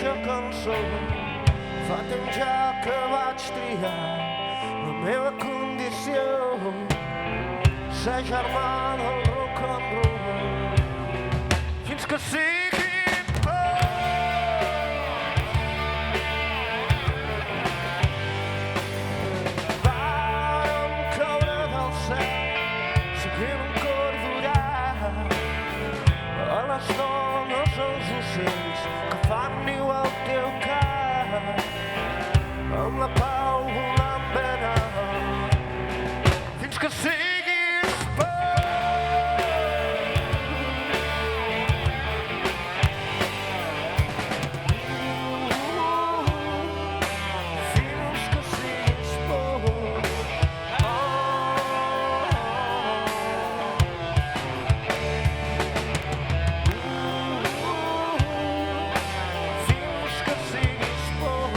mateixa cançó. Fa temps ja que vaig triar la meva condició, ser germà del rock and roll, fins que sigui por. Vàrem caure del cel, seguint un cor d'orar, a les dones, els ocells que fan niu al teu cap, amb la pau volant ben alt, fins que siguis por. Fins que siguis por. Fins que siguis por.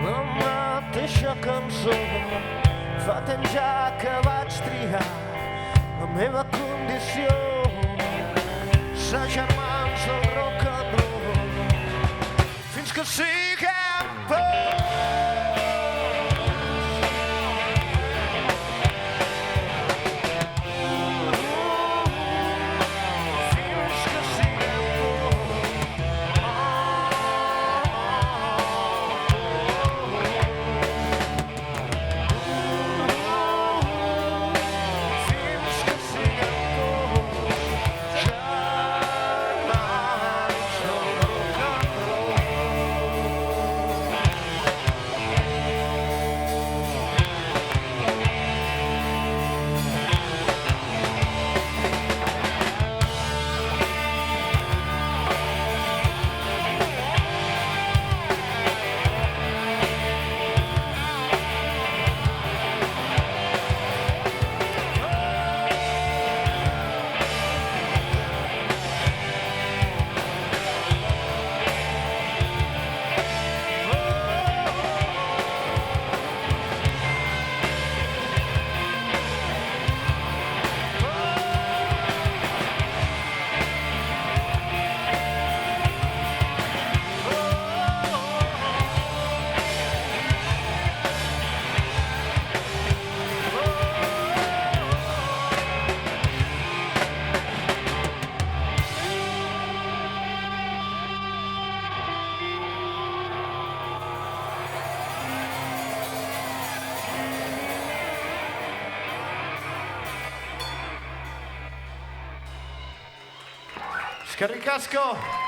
La mateixa cançó, fa temps ja que vaig triar la meva condició, ser germans del rock and roll, fins que siguem por. Fins que siguem por. Fins que siguem por. Germans del rock and roll. Eskerrik asko!